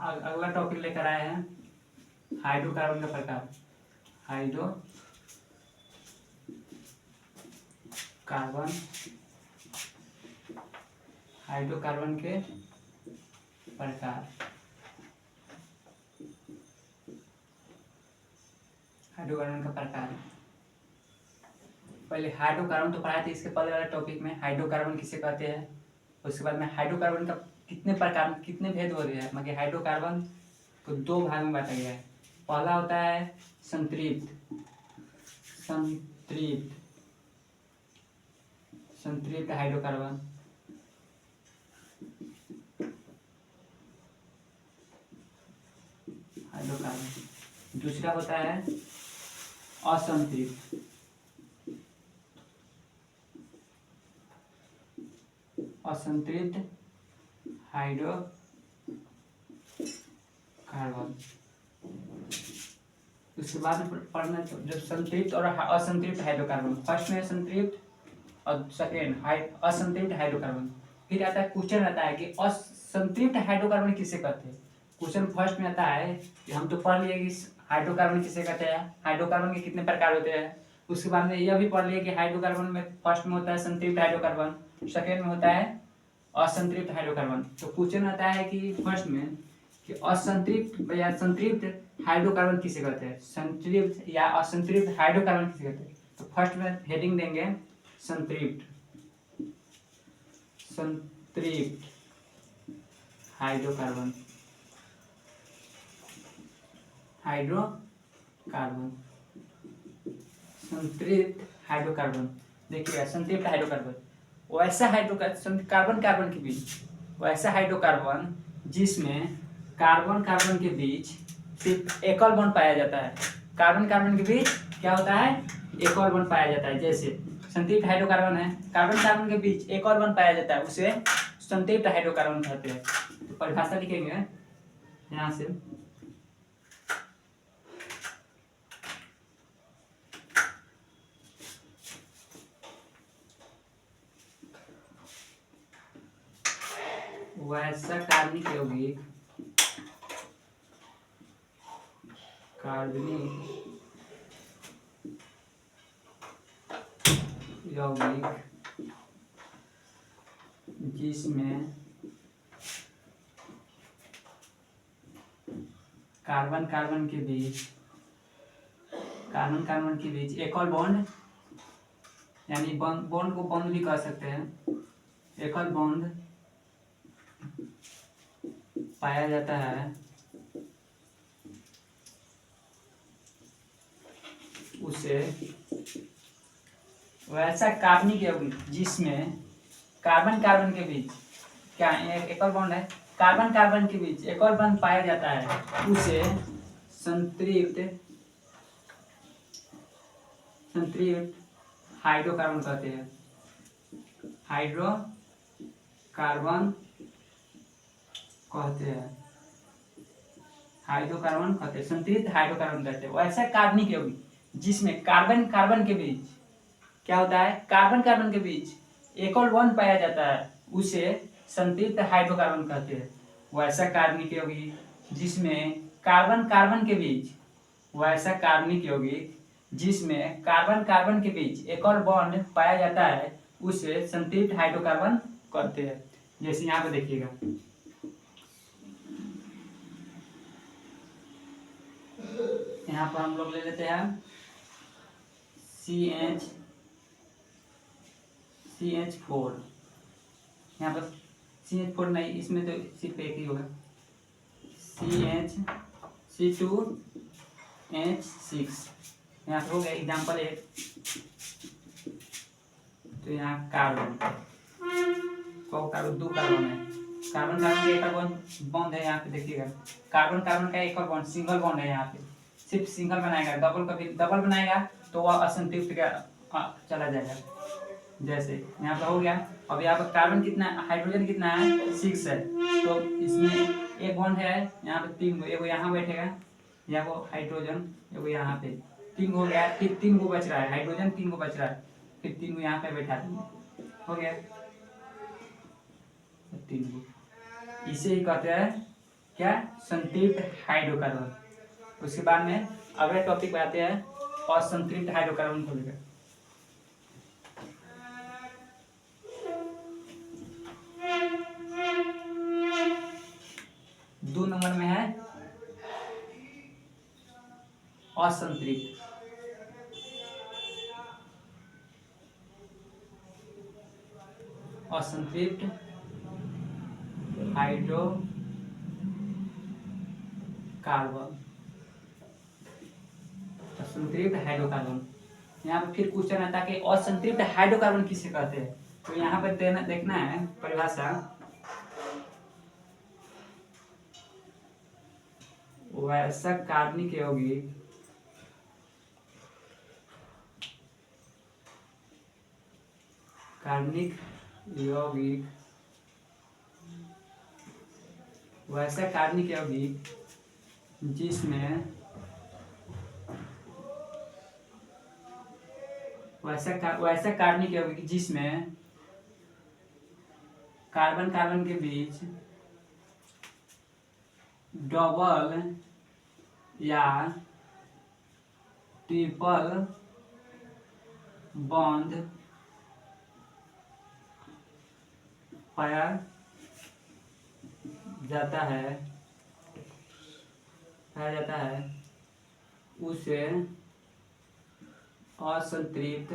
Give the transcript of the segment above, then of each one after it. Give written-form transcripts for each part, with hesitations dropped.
अगला टॉपिक लेकर आए हैं हाइड्रोकार्बन का प्रकार। हाइड्रोकार्बन के प्रकार। हाइड्रोकार्बन का प्रकार। पहले हाइड्रोकार्बन तो पढ़ा थे, इसके पहले वाले टॉपिक में हाइड्रोकार्बन किसे कहते हैं। उसके बाद में हाइड्रोकार्बन का कितने प्रकार, कितने भेद हो रहे हैं, मतलब हाइड्रोकार्बन को दो भाग में बांटा गया है। पहला होता है संतृप्त हाइड्रोकार्बन। दूसरा होता है असंतृप्त हाइड्रोकार्बन। उसके बाद पढ़ना जो संतृप्त और असंतृप्त हाइड्रोकार्बन। फर्स्ट में संतृप्त और सेकेंड असंतृप्त हाइड्रोकार्बन। फिर आता है क्वेश्चन आता है कि असंतृप्त हाइड्रोकार्बन किसे कहते हैं। क्वेश्चन फर्स्ट में आता है कि हम तो पढ़ लिए कि हाइड्रोकार्बन किसे कहते हैं, हाइड्रोकार्बन के कितने प्रकार होते हैं। उसके बाद में यह भी पढ़ लिए कि हाइड्रोकार्बन में फर्स्ट में होता है संतृप्त हाइड्रोकार्बन, सेकेंड में होता है असंतृप्त हाइड्रोकार्बन। तो क्वेश्चन आता है कि फर्स्ट में कि असंतृप्त या संतृप्त हाइड्रोकार्बन किसे कहते हैं, संतृप्त या असंतृप्त हाइड्रोकार्बन किसे कहते हैं। तो फर्स्ट में हेडिंग देंगे संतृप्त हाइड्रोकार्बन। संतृप्त हाइड्रोकार्बन। देखिए संतृप्त हाइड्रोकार्बन वैसा कार्बन कार्बन के बीच वैसा हाइड्रोकार्बन जिसमें कार्बन कार्बन के बीच सिर्फ एकल बॉन्ड पाया जाता है। कार्बन कार्बन के बीच क्या होता है, एकल बॉन्ड पाया जाता है। जैसे संतृप्त हाइड्रोकार्बन है, कार्बन कार्बन के बीच एकल बॉन्ड पाया जाता है, उसे संतृप्त हाइड्रोकार्बन कहते हैं। तो परिभाषा लिखेंगे यहाँ से, वैसा कार्बनिक यौगिक जिसमें कार्बन कार्बन के बीच एकल बॉन्ड, यानी बॉन्ड को बॉन्ड भी कह सकते हैं, एकल बॉन्ड पाया जाता है, उसे वैसा कार्बनिक यौगिक जिसमें कार्बन कार्बन के बीच क्या एकल बॉन्ड है, कार्बन कार्बन के बीच एकल बॉन्ड पाया जाता है, उसे संतृप्त हाइड्रोकार्बन कहते हैं। हाइड्रोकार्बन कहते हैं, संतृप्त हाइड्रोकार्बन कहते हैं। वैसा कार्बनिक यौगिक जिसमें कार्बन कार्बन के बीच क्या होता है, कार्बन कार्बन के बीच एकल बॉन्ड पाया जाता है, उसे संतृप्त हाइड्रोकार्बन कहते हैं। वैसा कार्बनिक यौगिक जिसमें कार्बन कार्बन के बीच एकल बॉन्ड पाया जाता है, उसे संतृप्त हाइड्रोकार्बन कहते हैं। जैसे यहाँ पे देखिएगा, यहाँ पर हम लोग ले लेते हैं CH4। यहाँ पर CH4 नहीं, इसमें तो सिर्फ एक ही होगा, C2H6। यहाँ पर हो गया एग्जाम्पल 1। तो यहाँ कार्बन दो कार्बन है, कार्बन कार्बन का एक बॉन्ड है। यहाँ पे देखिएगा कार्बन कार्बन का एक बॉन्ड सिंगल बॉन्ड है, यहाँ पे सिर्फ सिंगल बनाएगा, डबल बनाएगा तो वह असंतृप्त का चला जाएगा। जैसे यहाँ पर हो गया। अब यहाँ पर कार्बन कितना, हाइड्रोजन कितना है, 6 है, तो इसमें एक बॉन्ड है, यहाँ पे 3 एगो यहाँ बैठेगा, यहाँ को हाइड्रोजन, एगो यहाँ पे 3 हो गया, फिर 3 को बच रहा है, हाइड्रोजन 3 को बच रहा है, फिर 3 को यहाँ पे बैठा देंगे, हो गया 3 को। इसे ही कहते हैं क्या, संतृप्त हाइड्रोकार्बन। उसके बाद में अगले टॉपिक पे आते हैं असंतृप्त हाइड्रोकार्बन को लेकर। दो नंबर में है असंतृप्त। असंतृप्त हाइड्रोकार्बन, असंतृप्त हाइड्रोकार्बन। यहाँ पे फिर क्वेश्चन आता है कि असंतृप्त हाइड्रोकार्बन किसे कहते हैं। तो यहाँ पे देखना है परिभाषा, वैसा कार्बनिक यौगिक वैसा कार्बनिक यौगिक जिसमें वैसा कार्बनिक यौगिक जिसमें कार्बन कार्बन के बीच डबल या ट्रिपल बॉन्ड पाया जाता है उसे असंतृप्त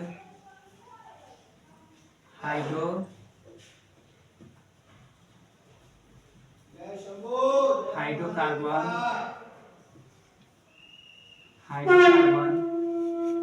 हाइड्रोकार्बन